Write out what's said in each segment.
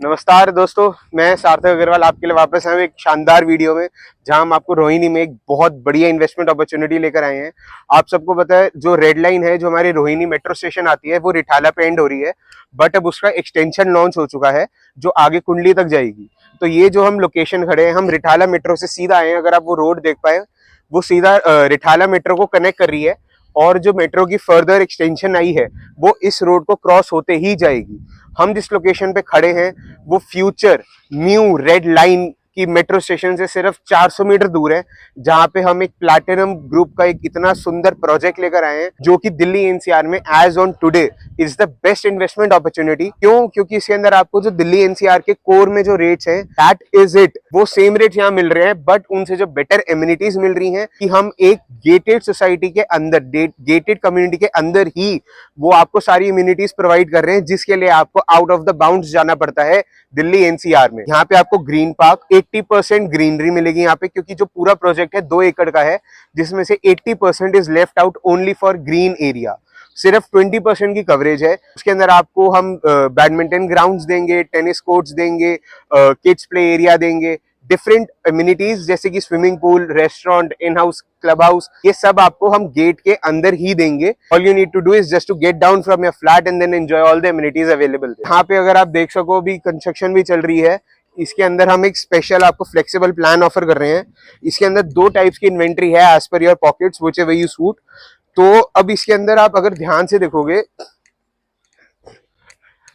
नमस्कार दोस्तों, मैं सार्थक अग्रवाल आपके लिए वापस आए एक शानदार वीडियो में, जहां हम आपको रोहिणी में एक बहुत बढ़िया इन्वेस्टमेंट अपॉर्चुनिटी लेकर आए हैं। आप सबको पता है, जो रेड लाइन है, जो हमारी रोहिणी मेट्रो स्टेशन आती है, वो रिठाला पे एंड हो रही है, बट अब उसका एक्सटेंशन लॉन्च हो चुका है जो आगे कुंडली तक जाएगी। तो ये जो हम लोकेशन खड़े हैं, हम रिठाला मेट्रो से सीधा आए हैं। अगर आप वो रोड देख पाए, वो सीधा रिठाला मेट्रो को कनेक्ट कर रही है, और जो मेट्रो की फर्दर एक्सटेंशन आई है वो इस रोड को क्रॉस होते ही जाएगी। हम जिस लोकेशन पे खड़े हैं वो फ्यूचर न्यू रेड लाइन की मेट्रो स्टेशन से सिर्फ 400 मीटर दूर है, जहां पे हम एक प्लैटिनम ग्रुप का एक इतना सुंदर प्रोजेक्ट लेकर आए हैं, जो कि दिल्ली एनसीआर में as on today is the best investment opportunity. क्यों? क्योंकि इसके अंदर आपको जो दिल्ली एनसीआर के कोर में जो रेट्स हैं, दैट इज इट, वो सेम रेट यहाँ मिल रहे हैं, बट उनसे जो बेटर एम्यूनिटीज मिल रही हैं कि हम एक गेटेड सोसाइटी के अंदर, गेटेड कम्युनिटी के अंदर ही वो आपको सारी इम्यूनिटीज प्रोवाइड कर रहे हैं, जिसके लिए आपको आउट ऑफ द बाउंड्स जाना पड़ता है दिल्ली एनसीआर में। यहाँ पे आपको ग्रीन पार्क 80% ग्रीनरी मिलेगी यहाँ पे, क्योंकि जो पूरा प्रोजेक्ट है 2 एकड़ का है, जिसमें से 80% is left out only for green area. सिर्फ 20% की कवरेज है। उसके अंदर आपको हम बैडमिंटन ग्राउंड्स देंगे, टेनिस कोर्ट्स देंगे, किड्स प्ले एरिया देंगे, डिफरेंट एमिनिटीज जैसे कि swimming pool, restaurant, in house club house, ये सब आपको हम गेट के अंदर ही देंगे। All you need to do is just to get down from your flat and then enjoy all the amenities available. यहाँ पे अगर आप देख सको, भी कंस्ट्रक्शन भी चल रही है। इसके अंदर हम एक स्पेशल आपको फ्लेक्सिबल प्लान ऑफर कर रहे हैं। इसके अंदर 2 टाइप्स की इन्वेंट्री है, as per your pockets, whichever you suit. तो अब इसके अंदर आप अगर ध्यान से देखोगे,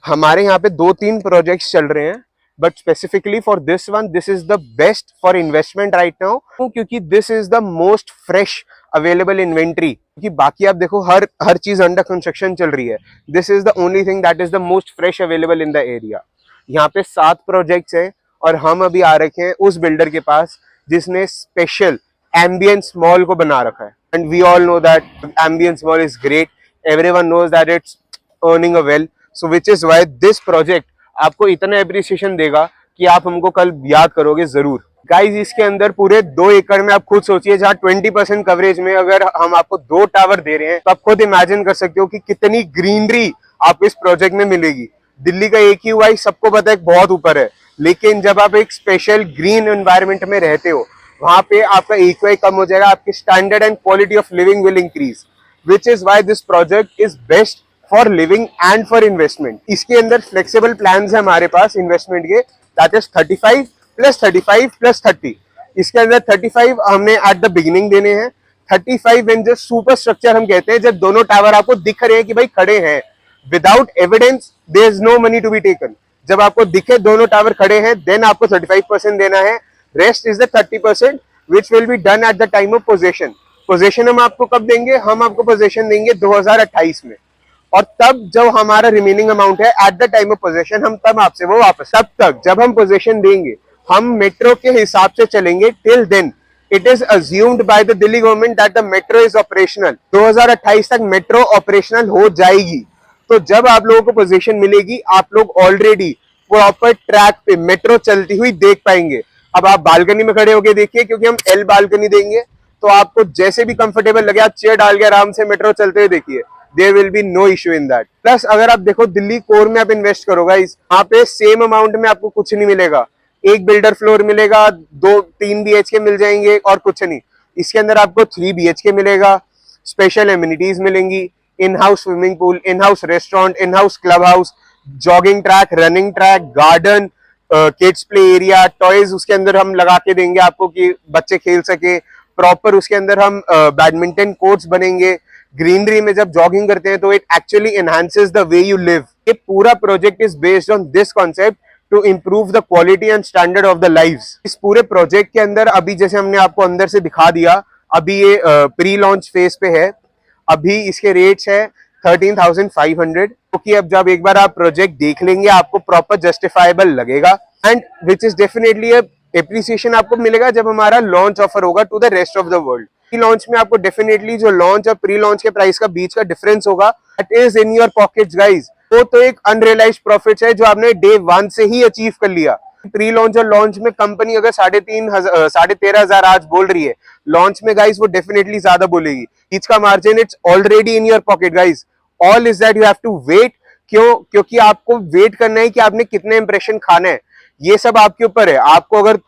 हमारे यहाँ पे 2-3 प्रोजेक्ट्स चल रहे हैं, but specifically for this one, this is the best for investment right now, क्योंकि this is the most fresh available inventory. क्योंकि बाकी आप देखो, हर चीज अंडर कंस्ट्रक्शन चल रही है। This is the only thing that is the most fresh available in the area. यहाँ पे 7 प्रोजेक्ट्स हैं, और हम अभी आ रखे हैं उस बिल्डर के पास जिसने स्पेशल एम्बियंस मॉल को बना रखा है। And we all know that ambience mall is great, everyone knows that it's earning a well, so which is why this project आपको इतना एप्रिसिएशन देगा कि आप हमको कल याद करोगे जरूर। गाइज, इसके अंदर पूरे 2 एकड़ में आप खुद सोचिए, जहाँ 20% कवरेज में अगर हम आपको 2 टावर दे रहे हैं, तो आप खुद इमेजिन कर सकते हो कि कितनी ग्रीनरी आपको इस प्रोजेक्ट में मिलेगी। दिल्ली का AQI सबको पता है बहुत ऊपर है, लेकिन जब आप एक स्पेशल ग्रीन एनवायरनमेंट में रहते हो, वहां पे आपका AQI कम हो जाएगा, आपकी standard and quality of living will increase, which is why this project is best for living and for investment. इसके अंदर फ्लेक्सिबल प्लान्स है हमारे पास इन्वेस्टमेंट के, दैट इज 35 + 35 + 30। इसके अंदर 35 हमने एट द बिगिनिंग देने हैं। 35 इन जो सुपर स्ट्रक्चर हम कहते हैं, जब दोनों टावर आपको दिख रहे हैं कि भाई खड़े हैं, without evidence there is no money to be taken. जब आपको दिखे दोनों टावर खड़े हैं, देन आपको 35% देना है। Rest is the 30% which will be done at the time of possession. Possession हम आपको कब देंगे? हम आपको पोजेशन देंगे 2028 में, और तब जब हमारा रिमेनिंग अमाउंट है at the time of possession, हम तब आपसे वो वापस, तब तक जब हम पोजेशन देंगे, हम मेट्रो के हिसाब से चलेंगे। Till then it is assumed by the Delhi government that the metro is operational. 2028 तक मेट्रो ऑपरेशनल हो जाएगी। तो जब आप लोगों को पोजीशन मिलेगी, आप लोग ऑलरेडी प्रॉपर ट्रैक पे मेट्रो चलती हुई देख पाएंगे। अब आप बालकनी में खड़े होके देखिए, क्योंकि हम L बालकनी देंगे, तो आपको जैसे भी कंफर्टेबल लगे, आप चेयर डाल के आराम से मेट्रो चलते हुए देखिए, there will be no issue in that. Plus अगर आप देखो, दिल्ली कोर में आप इन्वेस्ट करोगे, वहां पे सेम अमाउंट में आपको कुछ नहीं मिलेगा। एक बिल्डर फ्लोर मिलेगा, 2-3 BHK मिल जाएंगे, और कुछ नहीं। इसके अंदर आपको 3 BHK मिलेगा, स्पेशल एमिनिटीज मिलेंगी, in house swimming pool, in house restaurant, in house club house, jogging track, running track, garden, kids play area, toys उसके अंदर हम लगा के देंगे आपको कि बच्चे खेल सके प्रॉपर। उसके अंदर हम बैडमिंटन कोर्ट्स बनेंगे। ग्रीनरी में जब जॉगिंग करते हैं, तो it actually enhances the way you live. ये पूरा project is based on this concept to improve the quality and standard of the lives. इस पूरे प्रोजेक्ट के अंदर अभी जैसे हमने आपको अंदर से दिखा दिया, अभी ये प्री लॉन्च फेज पे है। अभी इसके रेट्स है 13,500, क्योंकि अब जब एक बार आप प्रोजेक्ट देख लेंगे, आपको प्रॉपर जस्टिफाइबल लगेगा, and which is definitely appreciation आपको मिलेगा जब हमारा लॉन्च ऑफर होगा to the rest of the world. Pre launch में आपको डेफिनेटली जो लॉन्च और प्री लॉन्च के प्राइस का बीच का डिफरेंस होगा, that is in your pockets guys. वो तो एक अनरियलाइज्ड प्रॉफिट है जो आपने डे 1 से ही अचीव कर लिया। प्री लॉन्च और लॉन्च में कंपनी अगर 13,500 आज बोल रही है, लॉन्च में गाइज वो डेफिनेटली ज्यादा बोलेगी। बीच का margin it's already in your pocket guys. All is that you have to wait क्यों? क्योंकि आपको वेट करना है कि आपने कितने इंप्रेशन खाना है, ये सब आपके ऊपर है। आपको अगर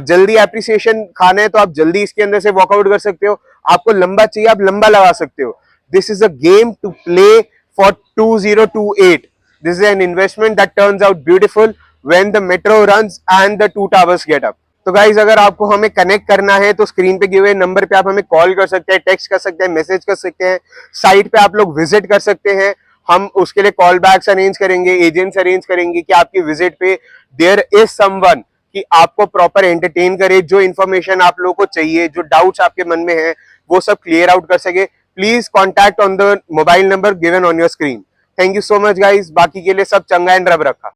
जल्दी एप्रिसिएशन खाना है तो आप जल्दी इसके अंदर से वॉकआउट कर सकते हो, आपको लंबा चाहिए आप लंबा लगा सकते हो। This is a game to play for 2028. This is an investment that turns out beautiful when the metro runs and the 2 towers get up. तो गाइज अगर आपको हमें कनेक्ट करना है तो स्क्रीन पे गिवे हुए नंबर पे आप हमें कॉल कर सकते हैं, टेक्स्ट कर सकते हैं, मैसेज कर सकते हैं, साइट पे आप लोग विजिट कर सकते हैं। हम उसके लिए कॉल बैक्स अरेंज करेंगे, एजेंट्स अरेंज करेंगे कि आपकी विजिट पे देयर इज समवन कि आपको प्रॉपर एंटरटेन करे, जो इन्फॉर्मेशन आप लोगों को चाहिए, जो डाउट्स आपके मन में है वो सब क्लियर आउट कर सके। Please contact on the mobile number given on your screen. Thank you so much guys, बाकी के लिए सब चंगा एंड रब रखा।